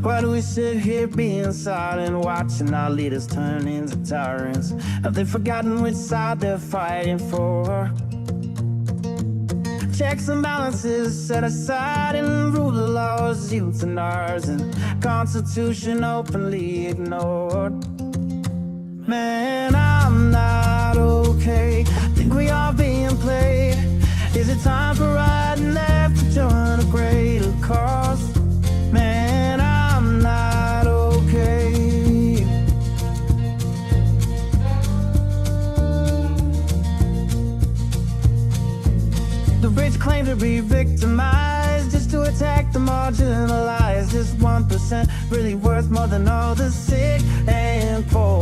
Why do we sit here being silent, watching our leaders turn into tyrants? Have they forgotten which side they're fighting for? Checks and balances set aside and rule of laws, youth and ours, and Constitution openly ignored. Man, I'm not okay. Think we are being played. Is it time for right and left to join a greater cause? Man, I'm not okay. The rich claim to be victimized just to attack the marginalized. Is 1% really worth more than all the sick and poor?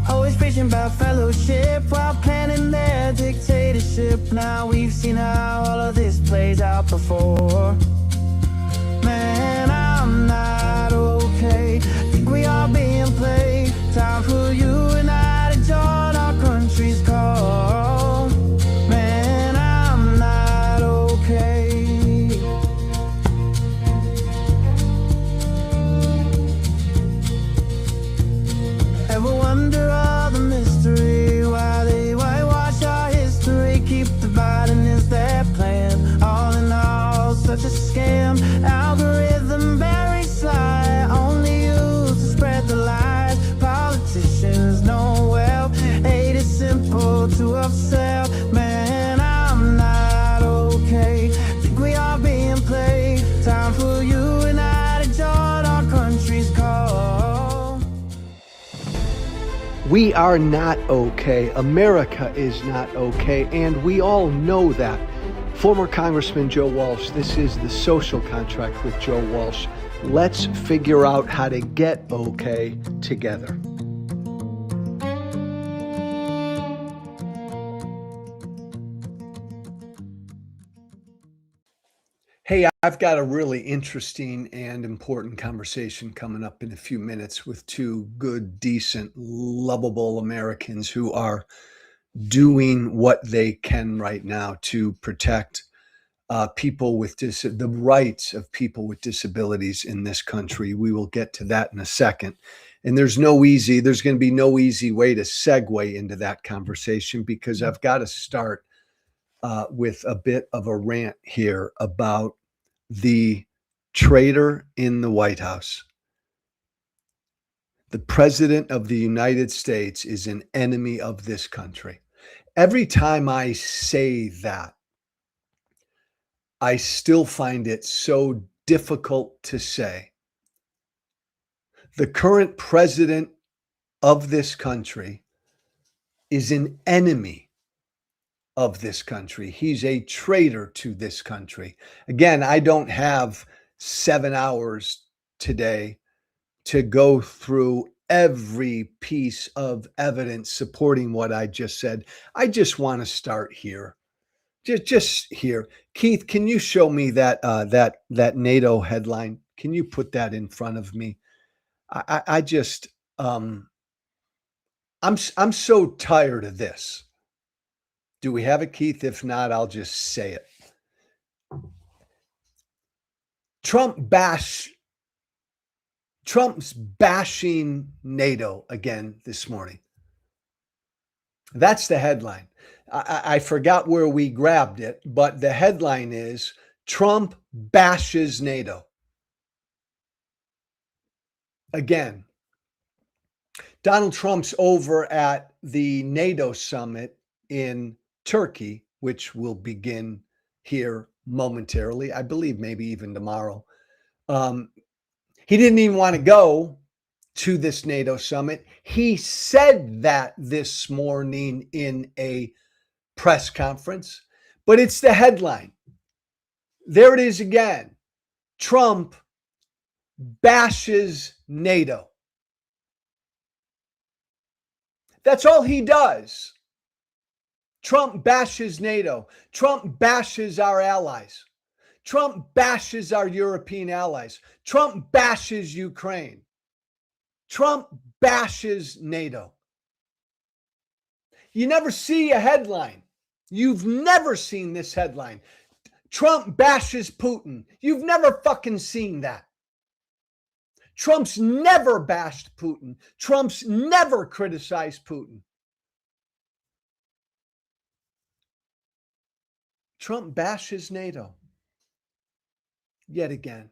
Always preaching about fellowship while planning their dictatorship. Now we've seen how all of this plays out before. Man, I'm not okay. Think we are being played. Time for you and I to join our country's call. Man, I'm not okay. Ever wonder all the mystery? Why they whitewash our history? Keep dividing is their plan. All in all, such a scam. Algorithm very sly, only used to spread the lies. Politicians know well, hate is simple to upsell. Man, I'm not okay. Think we are being played. Time for you and I to join our country's call. We are not okay. America is not okay, and we all know that. Former Congressman Joe Walsh, this is the social contract with Joe Walsh. Let's figure out how to get okay together. Hey, I've got a really interesting and important conversation coming up in a few minutes with two good, decent, lovable Americans who are doing what they can right now to protect people with the rights of people with disabilities in this country. We will get to that in a second. And there's going to be no easy way to segue into that conversation, because I've got to start with a bit of a rant here about the traitor in the White House. The President of the United States is an enemy of this country. Every time I say that, I still find it so difficult to say. The current president of this country is an enemy of this country. He's a traitor to this country. Again, I don't have 7 hours today to go through every piece of evidence supporting what I just said. I just want to start here. Just here. Keith, can you show me that NATO headline? Can you put that in front of me? I'm so tired of this. Do we have it, Keith? If not, I'll just say it. Trump's bashing NATO again this morning. That's the headline. I forgot where we grabbed it, but the headline is Trump bashes NATO. Again, Donald Trump's over at the NATO summit in Turkey, which will begin here momentarily, I believe maybe even tomorrow. He didn't even want to go to this NATO summit. He said that this morning in a press conference, but it's the headline. There it is again. Trump bashes NATO. That's all he does. Trump bashes NATO. Trump bashes our allies. Trump bashes our European allies. Trump bashes Ukraine. Trump bashes NATO. You never see a headline. You've never seen this headline. Trump bashes Putin. You've never fucking seen that. Trump's never bashed Putin. Trump's never criticized Putin. Trump bashes NATO yet again.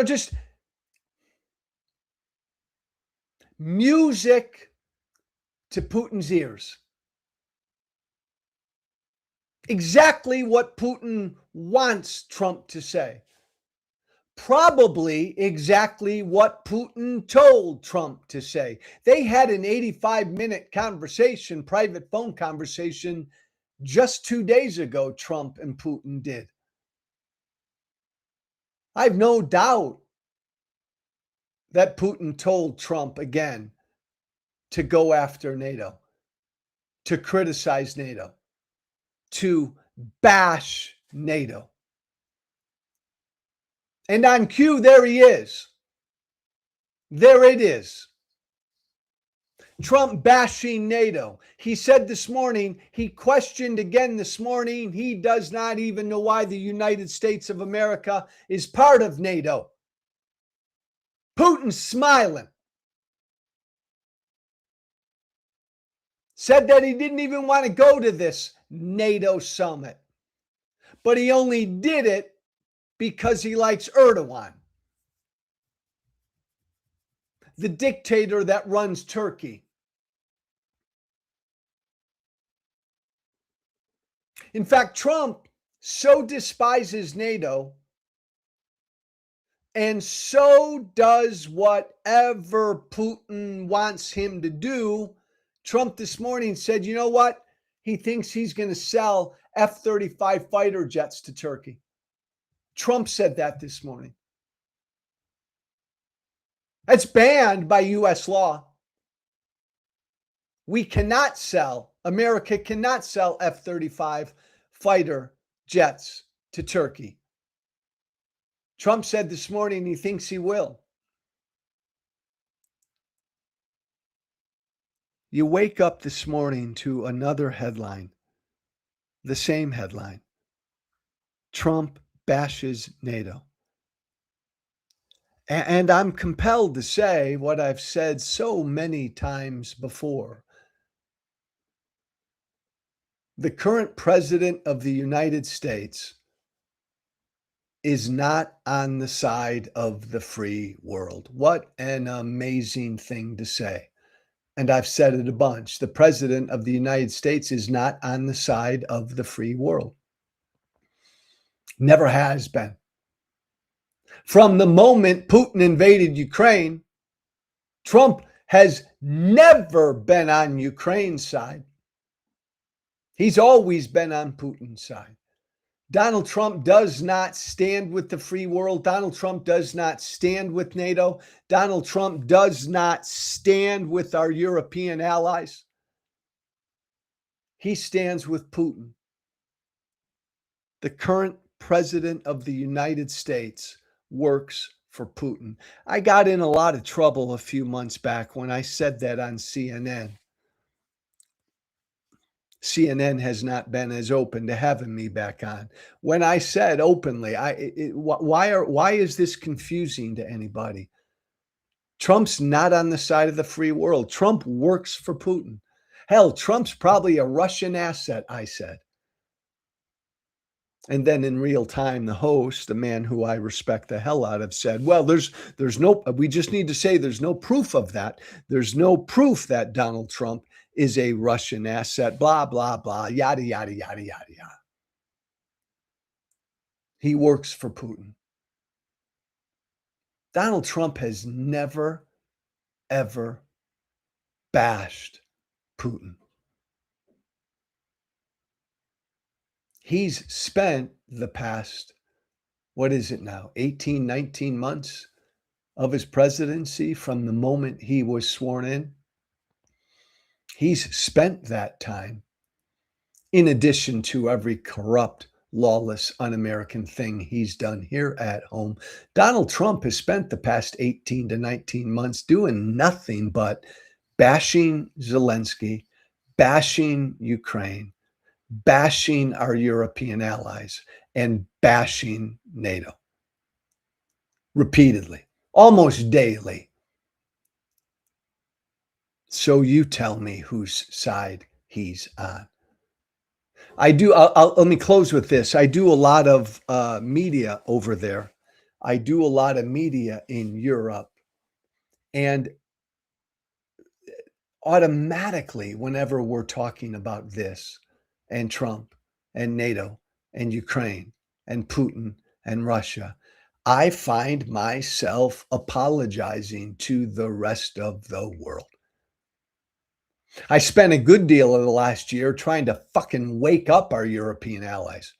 Just music to Putin's ears. Exactly what Putin wants Trump to say. Probably exactly what Putin told Trump to say. They had an 85-minute conversation, private phone conversation, just 2 days ago, Trump and Putin did. I have no doubt that Putin told Trump again to go after NATO, to criticize NATO, to bash NATO. And on cue, there he is. There it is. Trump bashing NATO. He said this morning, he questioned again this morning, he does not even know why the United States of America is part of NATO. Putin's smiling. Said that he didn't even want to go to this NATO summit. But he only did it because he likes Erdogan, the dictator that runs Turkey. In fact, Trump so despises NATO, and so does whatever Putin wants him to do. Trump this morning said, you know what? He thinks he's going to sell F-35 fighter jets to Turkey. Trump said that this morning. That's banned by U.S. law. America cannot sell F-35 fighter jets to Turkey. Trump said this morning he thinks he will. You wake up this morning to another headline, the same headline. Trump bashes NATO. And I'm compelled to say what I've said so many times before. The current president of the United States is not on the side of the free world. What an amazing thing to say. And I've said it a bunch. The president of the United States is not on the side of the free world. Never has been. From the moment Putin invaded Ukraine, Trump has never been on Ukraine's side. He's always been on Putin's side. Donald Trump does not stand with the free world. Donald Trump does not stand with NATO. Donald Trump does not stand with our European allies. He stands with Putin. The current president of the United States works for Putin. I got in a lot of trouble a few months back when I said that on CNN. CNN has not been as open to having me back on. When I said openly, why is this confusing to anybody? Trump's not on the side of the free world. Trump works for Putin. Hell, Trump's probably a Russian asset, I said. And then in real time, the host, the man who I respect the hell out of, said, well, we just need to say there's no proof of that. There's no proof that Donald Trump is a Russian asset, blah, blah, blah, yada, yada, yada, yada, yada. He works for Putin. Donald Trump has never, ever bashed Putin. He's spent the past, 18, 19 months of his presidency from the moment he was sworn in. He's spent that time, in addition to every corrupt, lawless, un-American thing he's done here at home. Donald Trump has spent the past 18 to 19 months doing nothing but bashing Zelensky, bashing Ukraine, bashing our European allies, and bashing NATO. repeatedly, almost daily. So you tell me whose side he's on. Let me close with this. I do a lot of media over there. I do a lot of media in Europe. And automatically, whenever we're talking about this and Trump and NATO and Ukraine and Putin and Russia, I find myself apologizing to the rest of the world. I spent a good deal of the last year trying to fucking wake up our European allies.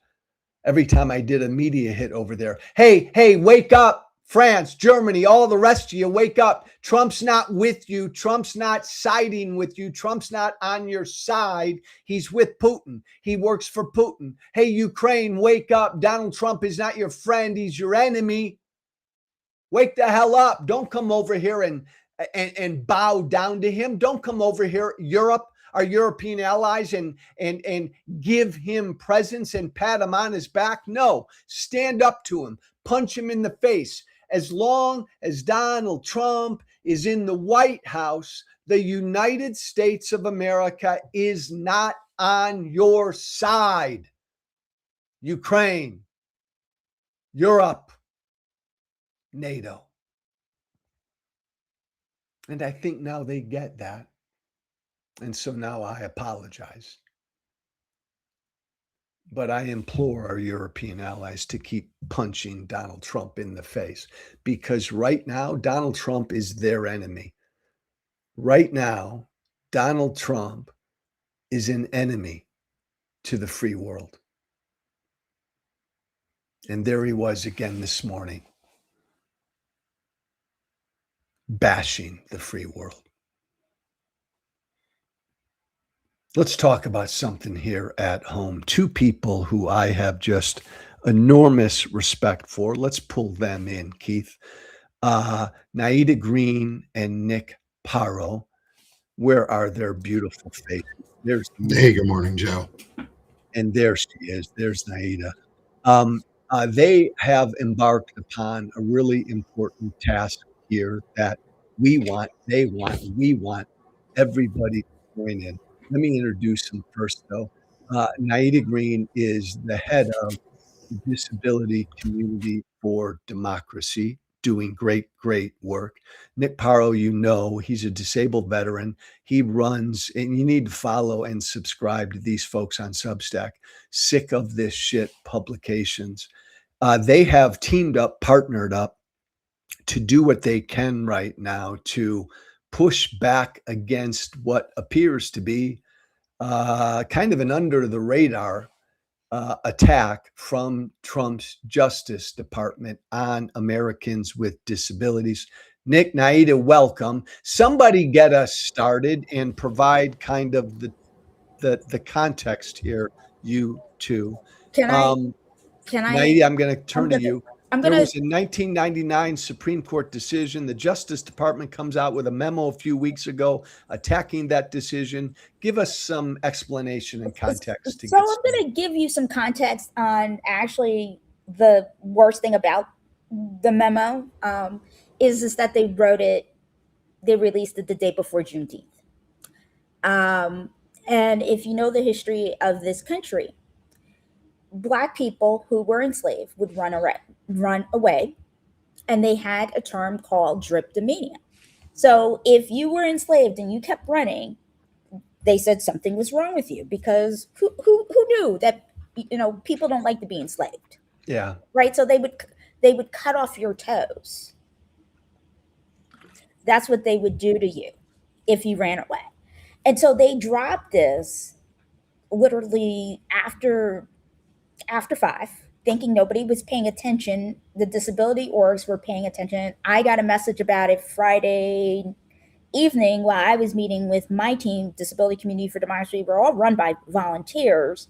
Every time I did a media hit over there, hey, wake up. France, Germany, all the rest of you, wake up. Trump's not with you. Trump's not siding with you. Trump's not on your side. He's with Putin. He works for Putin. Hey, Ukraine, wake up. Donald Trump is not your friend. He's your enemy. Wake the hell up. Don't come over here and bow down to him. Don't come over here, Europe, our European allies, and give him presents and pat him on his back. No, stand up to him. Punch him in the face. As long as Donald Trump is in the White House, the United States of America is not on your side. Ukraine, Europe, NATO. And I think now they get that. And so now I apologize. But I implore our European allies to keep punching Donald Trump in the face, because right now, Donald Trump is their enemy. Right now, Donald Trump is an enemy to the free world. And there he was again this morning, bashing the free world. Let's talk about something here at home. Two people who I have just enormous respect for. Let's pull them in, Keith. Naida Green and Nick Paro. Where are their beautiful faces? There's Hey, good morning, Joe. And there she is. There's Naida. They have embarked upon a really important task here that we want everybody to join in. Let me introduce them first, though. Naida Green is the head of the Disability Community for Democracy, doing great work. Nick Paro, he's a disabled veteran. He runs, and you need to follow and subscribe to these folks on Substack, Sick of This Shit publications. They have teamed up, partnered up to do what they can right now to push back against what appears to be kind of an under the radar attack from Trump's Justice Department on Americans with disabilities. Nick, Naida, welcome. Somebody get us started and provide kind of the context here, you two. Can I? Naida, I'm going to turn to you. There was a 1999 Supreme Court decision. The Justice Department comes out with a memo a few weeks ago attacking that decision. Give us some explanation and context. So I'm going to give you some context on actually the worst thing about the memo is that they released it the day before Juneteenth. And if you know the history of this country, Black people who were enslaved would run away, and they had a term called drapetomania. So if you were enslaved and you kept running, they said something was wrong with you, because who knew that people don't like to be enslaved? Yeah. Right. So they would cut off your toes. That's what they would do to you if you ran away. And so they dropped this literally after 5, thinking nobody was paying attention. The disability orgs were paying attention. I got a message about it Friday evening while I was meeting with my team, Disability Community for Democracy. We're all run by volunteers.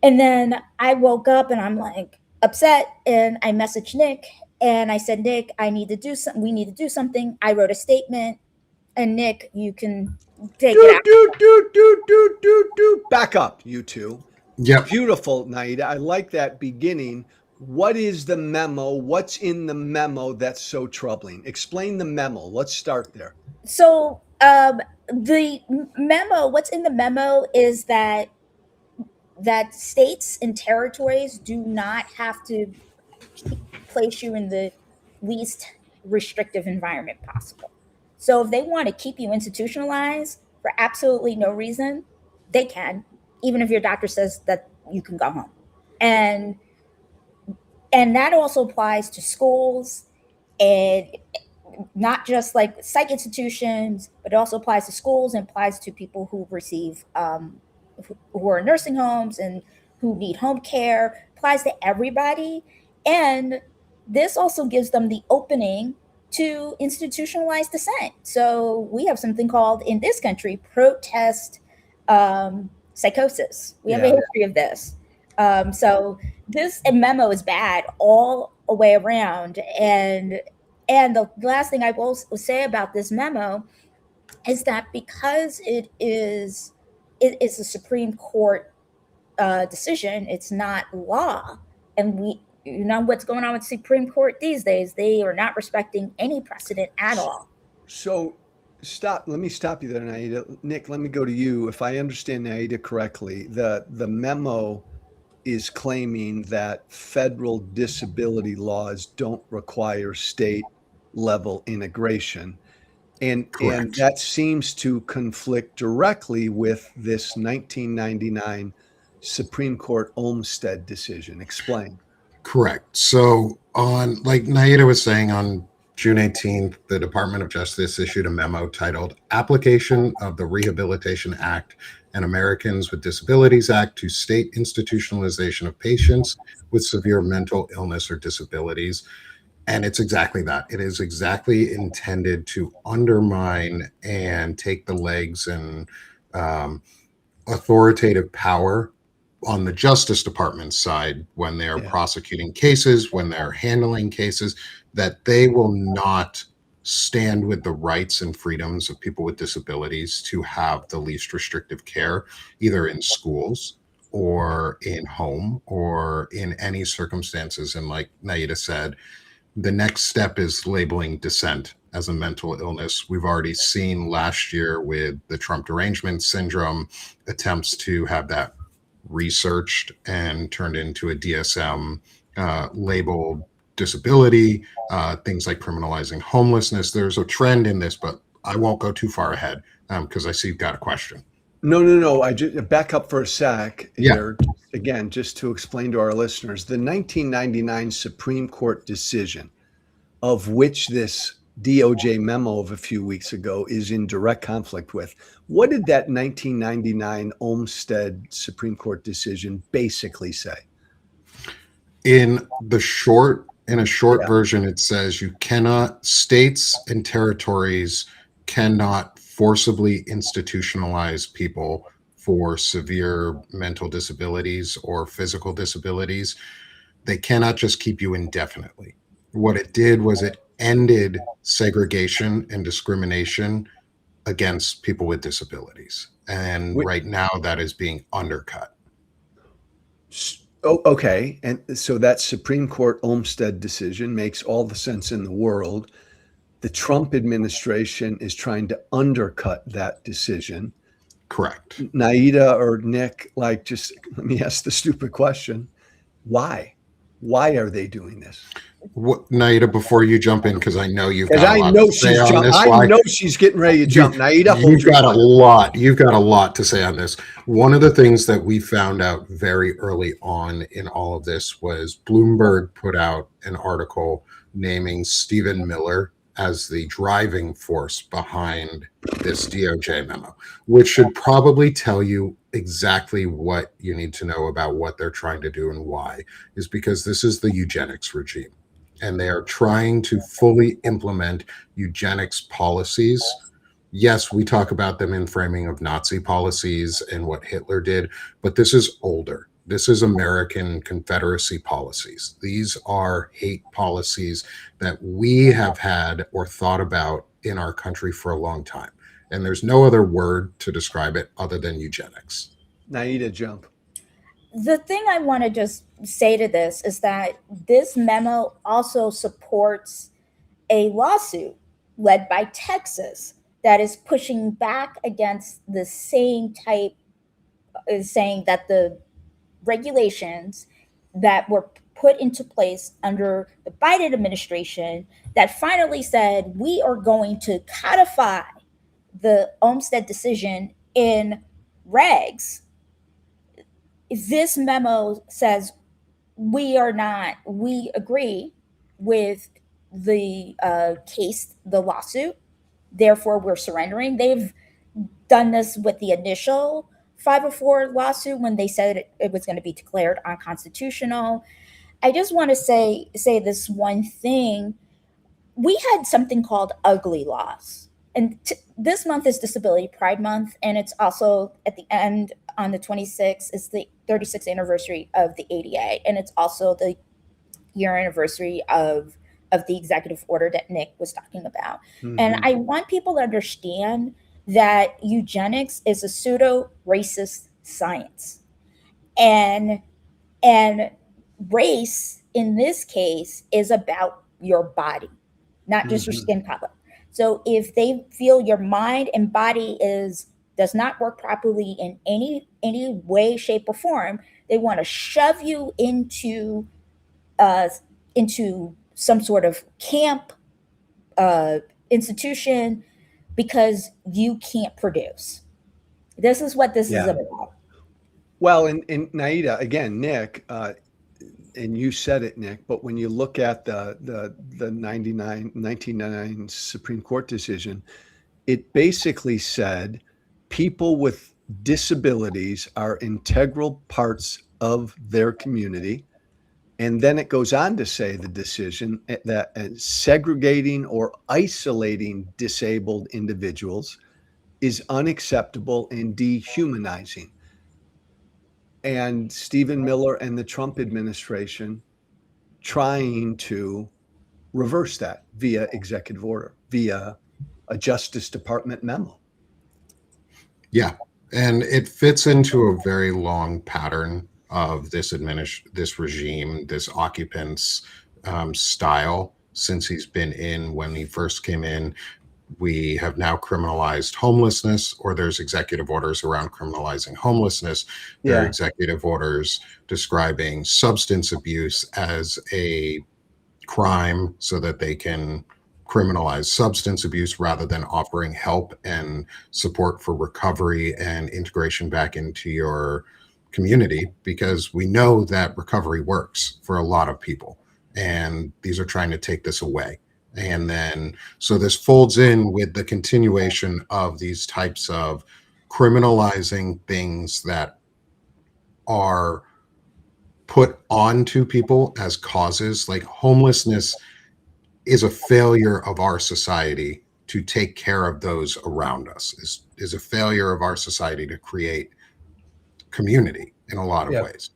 And then I woke up and I'm like upset, and I messaged Nick and I said, Nick, we need to do something. I wrote a statement, and Nick, you can take it out. Back up, you two. Yep. Beautiful, Naida. I like that beginning. What is the memo? What's in the memo that's so troubling? Explain the memo. Let's start there. So the memo, what's in the memo is that states and territories do not have to place you in the least restrictive environment possible. So if they want to keep you institutionalized for absolutely no reason, they can, even if your doctor says that you can go home. And and that also applies to schools, and not just like psych institutions, but it also applies to schools and applies to people who receive who are in nursing homes and who need home care. Applies to everybody, and this also gives them the opening to institutionalized dissent. So we have something called in this country protest psychosis. We have a Yeah. history of this. So this memo is bad all the way around, and the last thing I will say about this memo is that because it is a Supreme Court decision, it's not law, and we you know what's going on with Supreme Court these days. They are not respecting any precedent at all. So stop. Let me stop you there, Naida. Nick, let me go to you. If I understand Naida correctly, the memo is claiming that federal disability laws don't require state level integration. And Correct. that seems to conflict directly with this 1999 Supreme Court Olmstead decision. Explain. Correct. So on, like Naida was saying, on June 18th, the Department of Justice issued a memo titled Application of the Rehabilitation Act and Americans with Disabilities Act to State Institutionalization of Patients with Severe Mental Illness or Disabilities. And it's exactly that. It is exactly intended to undermine and take the legs and um, authoritative power on the Justice Department's side when they're Yeah. prosecuting cases, when they're handling cases, that they will not stand with the rights and freedoms of people with disabilities to have the least restrictive care, either in schools or in home or in any circumstances. And like Naida said, the next step is labeling dissent as a mental illness. We've already seen last year with the Trump derangement syndrome attempts to have that researched and turned into a DSM labeled disability, things like criminalizing homelessness. There's a trend in this, but I won't go too far ahead because I see you've got a question. No. I just back up for a sec Yeah. here. Again, just to explain to our listeners, the 1999 Supreme Court decision, of which this DOJ memo of a few weeks ago is in direct conflict with. What did that 1999 Olmstead Supreme Court decision basically say? In a short Yeah. version, it says states and territories cannot forcibly institutionalize people for severe mental disabilities or physical disabilities. They cannot just keep you indefinitely. What it did was it ended segregation and discrimination against people with disabilities. And Wait, right now that is being undercut. oh, okay. And so that Supreme Court Olmstead decision makes all the sense in the world. The Trump administration is trying to undercut that decision. Correct. Naida or Nick, like, just let me ask the stupid question. Why? Why are they doing this? What, Naida, before you jump in, because I know you've Because got a I lot know to say she's on jump. this. I know she's getting ready to jump. Naida, hold You've your got a fire. lot. You've got a lot to say on this. One of the things that we found out very early on in all of this was Bloomberg put out an article naming Stephen Miller as the driving force behind this DOJ memo, which should probably tell you exactly what you need to know about what they're trying to do and why, is because this is the eugenics regime. And they are trying to fully implement eugenics policies. Yes, we talk about them in framing of Nazi policies and what Hitler did, but this is older. This is American Confederacy policies. These are hate policies that we have had or thought about in our country for a long time. And there's no other word to describe it other than eugenics. Naida, jump. The thing I want to just say to this is that this memo also supports a lawsuit led by Texas that is pushing back against the same type, is saying that the regulations that were put into place under the Biden administration that finally said we are going to codify the Olmstead decision in regs. This memo says we agree with the case, the lawsuit, therefore we're surrendering. They've done this with the initial 504 lawsuit when they said it was going to be declared unconstitutional. I just want to say this one thing. We had something called ugly laws. And this month is Disability Pride Month, and it's also at the end on the 26th is the 36th anniversary of the ADA, and it's also the year anniversary of the executive order that Nick was talking about. And I want people to understand that eugenics is a pseudo racist science, and race in this case is about your body, not just your skin color. So if they feel your mind and body does not work properly in any way, shape, or form, they want to shove you into some sort of camp institution because you can't produce. This is what this is Yeah. about. Well, and Naida, again, Nick, and you said it, Nick, but when you look at the 1999 Supreme Court decision, it basically said people with disabilities are integral parts of their community. And then it goes on to say the decision that segregating or isolating disabled individuals is unacceptable and dehumanizing. And Stephen Miller and the Trump administration trying to reverse that via executive order, via a Justice Department memo. Yeah, and it fits into a very long pattern of this regime, this occupant's style since he's been in. When he first came in, we have now criminalized homelessness, or there's executive orders around criminalizing homelessness. There are executive orders describing substance abuse as a crime so that they can criminalize substance abuse rather than offering help and support for recovery and integration back into your community, because we know that recovery works for a lot of people, and these are trying to take this away. And then so this folds in with the continuation of these types of criminalizing things that are put onto people as causes. Like homelessness is a failure of our society to take care of those around us, is a failure of our society to create community in a lot of ways.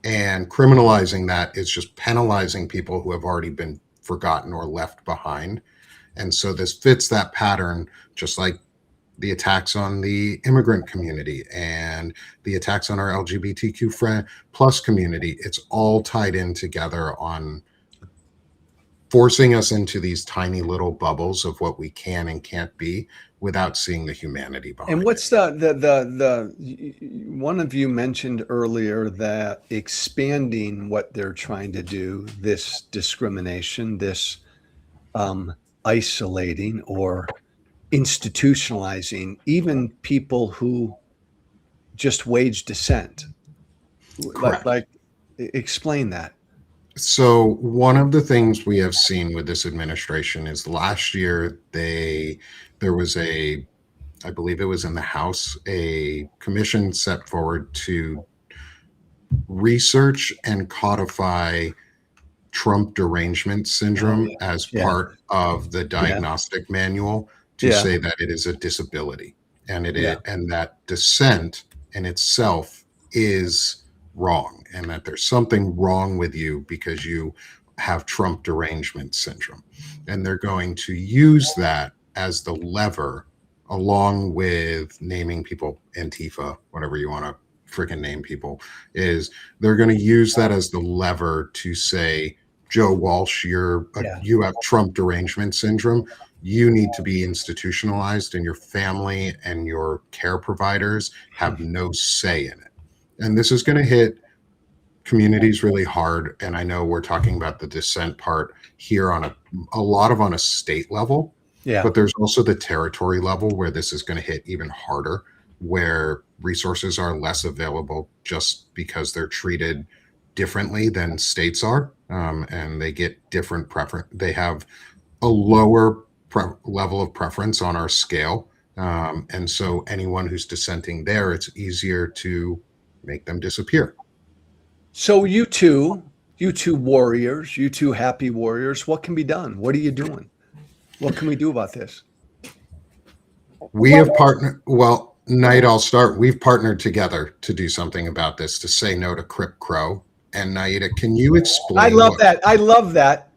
And criminalizing that is just penalizing people who have already been forgotten or left behind. And so this fits that pattern, just like the attacks on the immigrant community and the attacks on our LGBTQ plus community. It's all tied in together on forcing us into these tiny little bubbles of what we can and can't be without seeing the humanity behind it. And what's one of you mentioned earlier that expanding what they're trying to do, this discrimination, this isolating or institutionalizing even people who just wage dissent. Like explain that. So one of the things we have seen with this administration is last year there was I believe it was in the House, a commission set forward to research and codify Trump derangement syndrome as part of the diagnostic manual to say that it is a disability, and and that dissent in itself is wrong, and that there's something wrong with you because you have Trump derangement syndrome. And they're going to use that as the lever, along with naming people Antifa, whatever you want to freaking name people, is they're going to use that as the lever to say, Joe Walsh, you have Trump derangement syndrome. You need to be institutionalized, and your family and your care providers have no say in it. And this is going to hit communities really hard. And I know we're talking about the dissent part here on a lot of on a state level, but there's also the territory level where this is going to hit even harder, where resources are less available just because they're treated differently than states are, and they get different preference. They have a lower level of preference on our scale, and so anyone who's dissenting there, it's easier to make them disappear. So you two warriors, you two happy warriors, what can be done? What are you doing? What can we do about this? We have partnered. Well, Knight, I'll start. We've partnered together to do something about this, to say no to Crip Crow. And Naida, can you explain? I love that. I love that.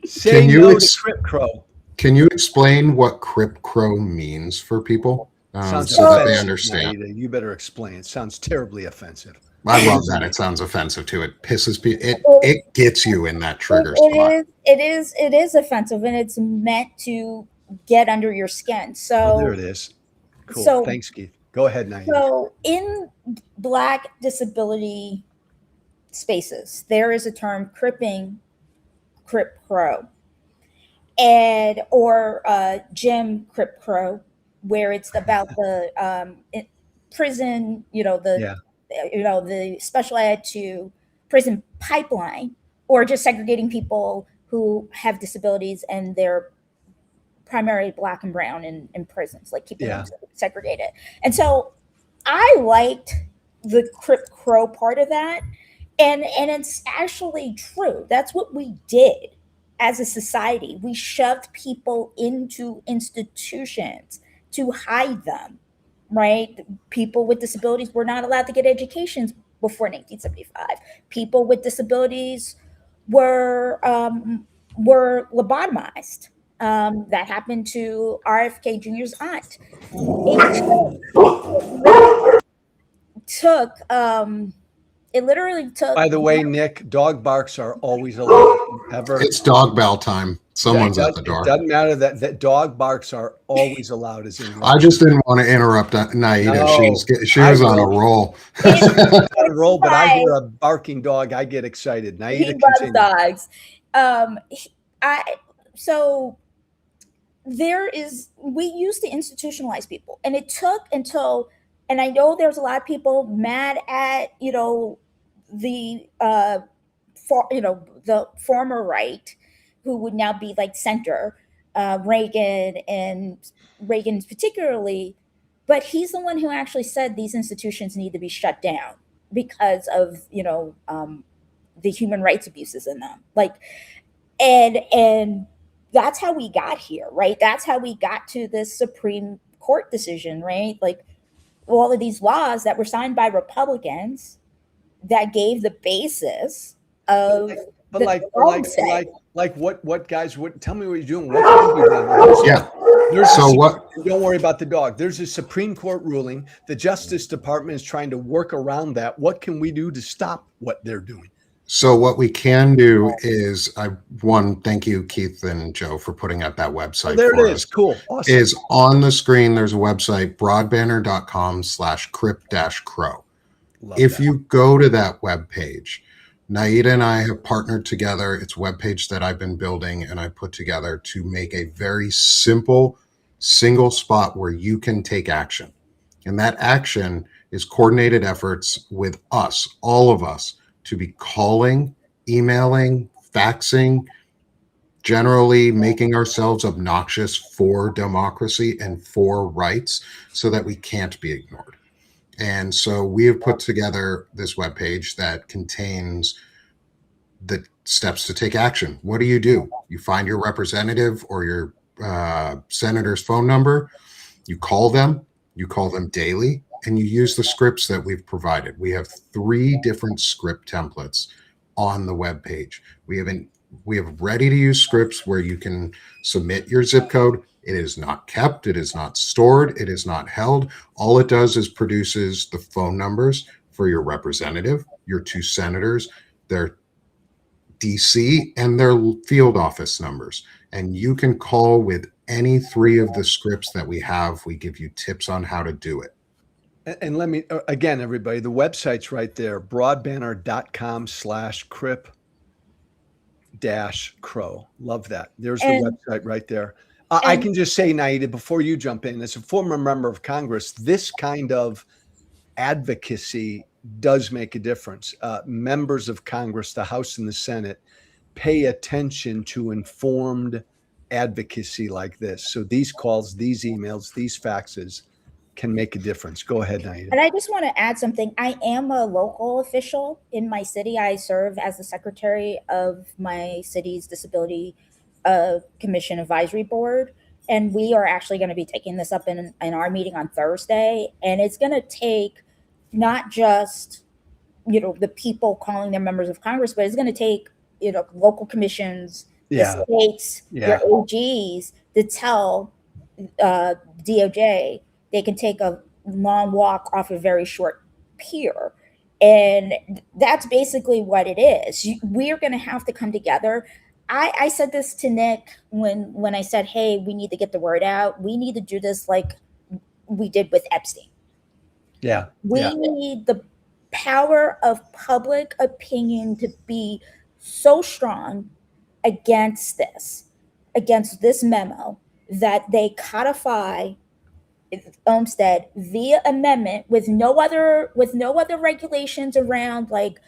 Say no to Crip Crow. Can you explain what Crip Crow means for people, so that they understand? Naida, you better explain. It sounds terribly offensive. I love that. It sounds offensive too. It pisses people. It gets you in that trigger spot. It is offensive, and it's meant to get under your skin. So there it is. Cool. So, thanks, Keith. Go ahead, Naida. So in Black disability spaces, there is a term cripping, Crip Crow, and or Jim Crip Crow, where it's about the prison, the special ed to prison pipeline, or just segregating people who have disabilities and they're primarily Black and brown in prisons, like keeping them segregated. And so I liked the Crip Crow part of that. And it's actually true. That's what we did as a society. We shoved people into institutions to hide them, right? People with disabilities were not allowed to get educations before 1975. People with disabilities were lobotomized. That happened to RFK Jr.'s aunt. It literally took. By the way, Nick, dog barks are always allowed. It's dog bell time. Someone's at the door. It doesn't matter that dog barks are always allowed. I just didn't want to interrupt Naida. No, she was on a roll. On a roll, but I hear a barking dog, I get excited. Naida, he loves dogs. So we used to institutionalize people, and it took until, and I know there's a lot of people mad at the former right, who would now be like center, Reagan particularly, but he's the one who actually said these institutions need to be shut down because of the human rights abuses in them, and that's how we got here, right? That's how we got to this Supreme Court decision, right? Like all of these laws that were signed by Republicans that gave the basis of what guys, tell me what you're doing. What can you do? Don't worry about the dog. There's a Supreme Court ruling. The Justice Department is trying to work around that. What can we do to stop what they're doing? So what we can do is, thank you, Keith and Joe, for putting up that website. There it is. Cool. Awesome. Is on the screen. There's a website, broadbanner.com/crip-crow. If you go to that webpage, Naida and I have partnered together. It's a webpage that I've been building and I put together to make a very simple single spot where you can take action. And that action is coordinated efforts with us, all of us, to be calling, emailing, faxing, generally making ourselves obnoxious for democracy and for rights so that we can't be ignored. And so we have put together this webpage that contains the steps to take action. What do? You find your representative or your senator's phone number, you call them daily, and you use the scripts that we've provided. We have 3 different script templates on the webpage. We have ready to use scripts where you can submit your zip code. It is not kept. It is not stored. It is not held. All it does is produces the phone numbers for your representative, your 2 senators, their DC, and their field office numbers. And you can call with any 3 of the scripts that we have. We give you tips on how to do it. And let me, again, everybody, the website's right there, broadbanner.com/crip-crow. Love that. There's the And website right there. I can just say, Naida, before you jump in, as a former member of Congress, this kind of advocacy does make a difference. Members of Congress, the House and the Senate, pay attention to informed advocacy like this. So these calls, these emails, these faxes can make a difference. Go ahead, Naida. And I just want to add something. I am a local official in my city. I serve as the secretary of my city's Disability Commission Advisory Board. And we are actually going to be taking this up in our meeting on Thursday. And it's going to take not just, the people calling their members of Congress, but it's going to take, local commissions, the states, your AGs to tell DOJ they can take a long walk off a very short pier. And that's basically what it is. We're going to have to come together. I said this to Nick when I said, hey, we need to get the word out. We need to do this like we did with Epstein. We need the power of public opinion to be so strong against this memo, that they codify Olmstead via amendment with no other regulations around, like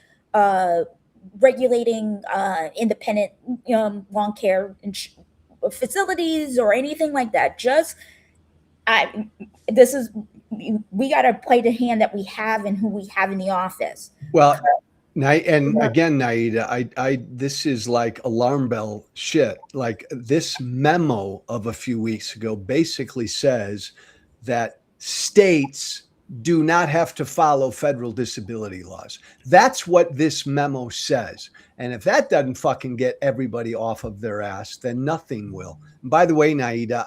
regulating independent lawn care facilities or anything like that. We got to play the hand that we have and who we have in the office. Well, and again, Naida, this is like alarm bell shit. Like, this memo of a few weeks ago basically says that states do not have to follow federal disability laws. That's what this memo says. And if that doesn't fucking get everybody off of their ass, then nothing will. And by the way, Naida,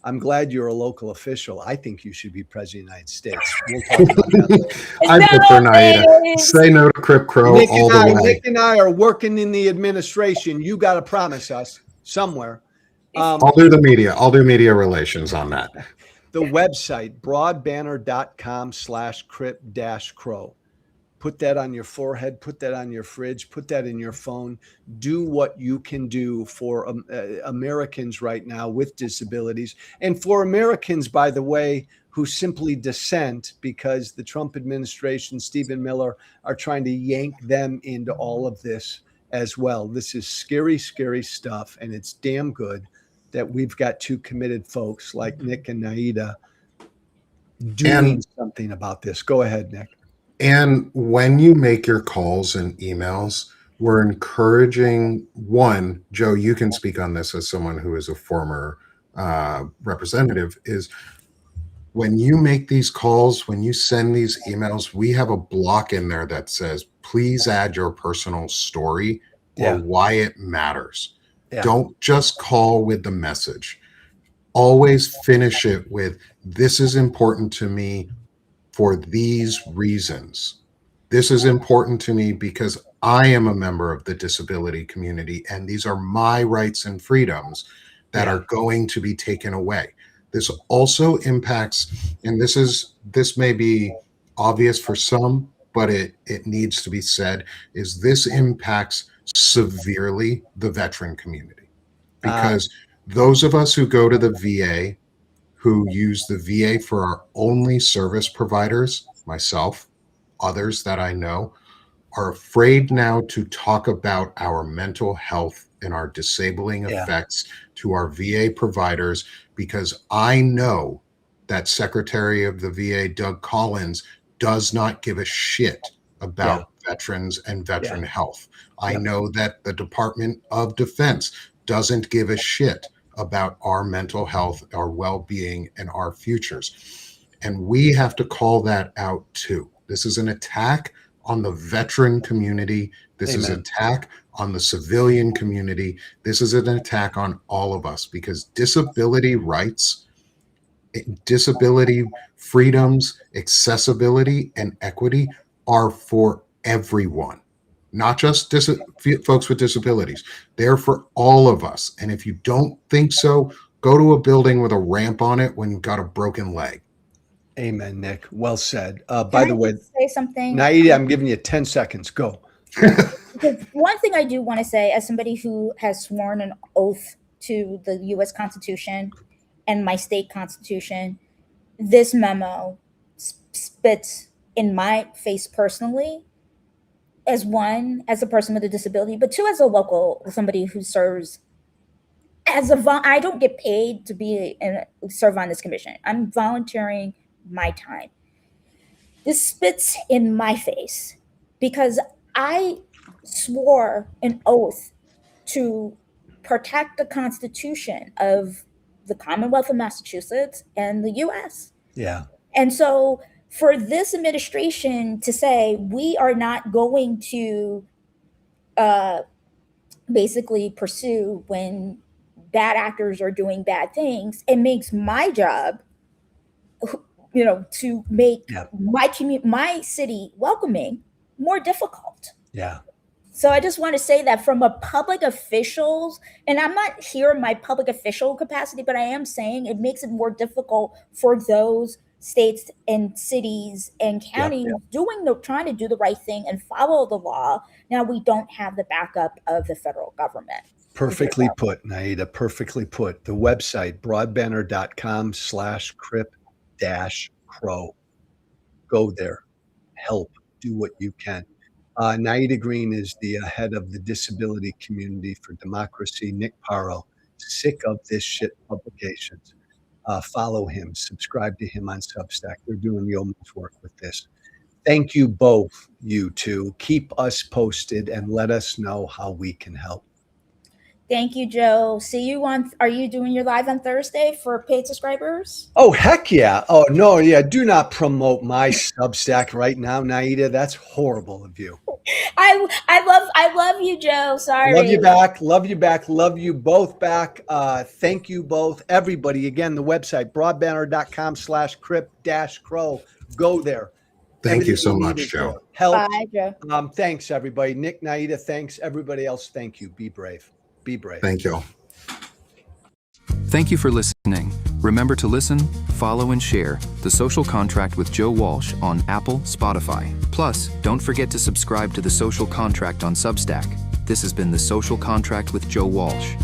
I'm glad you're a local official. I think you should be president of the United States. We'll talk about that. I prefer Naida. Say no to Crip Crow all the way. Nick and I are working in the administration. You got to promise us somewhere. I'll do the media. I'll do media relations on that. The website, broadbanner.com/crip-crow. Put that on your forehead, put that on your fridge, put that in your phone. Do what you can do for Americans right now with disabilities, and for Americans, by the way, who simply dissent because the Trump administration, Stephen Miller, are trying to yank them into all of this as well. This is scary, scary stuff, and it's damn good that we've got 2 committed folks like Nick and Naida doing something about this. Go ahead, Nick. And when you make your calls and emails, we're encouraging, one, Joe, you can speak on this as someone who is a former representative, is when you make these calls, when you send these emails, we have a block in there that says, please add your personal story or why it matters. Don't just call with the message. Always finish it with, this is important to me for these reasons. This is important to me because I am a member of the disability community, and these are my rights and freedoms that are going to be taken away. This also impacts, and this may be obvious for some, but it needs to be said, is this impacts severely the veteran community. Because those of us who go to the VA, who use the VA for our only service providers, myself, others that I know, are afraid now to talk about our mental health and our disabling effects to our VA providers, because I know that Secretary of the VA, Doug Collins, does not give a shit about veterans and veteran health. I know that the Department of Defense doesn't give a shit about our mental health, our well-being, and our futures. And we have to call that out too. This is an attack on the veteran community. This is an attack on the civilian community. This is an attack on all of us, because disability rights Disability, freedoms, accessibility, and equity are for everyone, not just folks with disabilities. They're for all of us. And if you don't think so, go to a building with a ramp on it when you've got a broken leg. Amen, Nick. Well said. By Can the I way, just say something? Naida, I'm giving you 10 seconds. Go. The one thing I do want to say, as somebody who has sworn an oath to the U.S. Constitution and my state constitution, this memo spits in my face personally, as a person with a disability, but two, as a local, somebody who serves as I don't get paid to be and serve on this commission. I'm volunteering my time. This spits in my face because I swore an oath to protect the Constitution of the Commonwealth of Massachusetts and the US. Yeah. And so for this administration to say we are not going to basically pursue when bad actors are doing bad things, it makes my job, to make my city welcoming more difficult. Yeah. So I just want to say that from a public officials, and I'm not here in my public official capacity, but I am saying it makes it more difficult for those states and cities and counties trying to do the right thing and follow the law. Now we don't have the backup of the federal government. Perfectly put, Naida. Perfectly put. The website, broadbanner.com/crip-crow. Go there. Help. Do what you can. Naida Green is the head of the Disability Community for Democracy. Nick Paro, sick of this shit publications. Follow him. Subscribe to him on Substack. They're doing yeoman's work with this. Thank you both, you two. Keep us posted and let us know how we can help. Thank you, Joe. See you are you doing your live on Thursday for paid subscribers? Oh, heck yeah. Oh, no, yeah. Do not promote my Substack right now, Naida. That's horrible of you. I love you, Joe. Sorry. Love you back. Love you back. Love you both back. Thank you both. Everybody, again, the website, broadbanner.com/crip-crow. Go there. Thank you so much, Joe. Help. Bye, Joe. Thanks, everybody. Nick, Naida, thanks. Everybody else, thank you. Be brave. Be brave. Thank you. Thank you for listening. Remember to listen, follow, and share The Social Contract with Joe Walsh on Apple, Spotify. Plus, don't forget to subscribe to The Social Contract on Substack. This has been The Social Contract with Joe Walsh.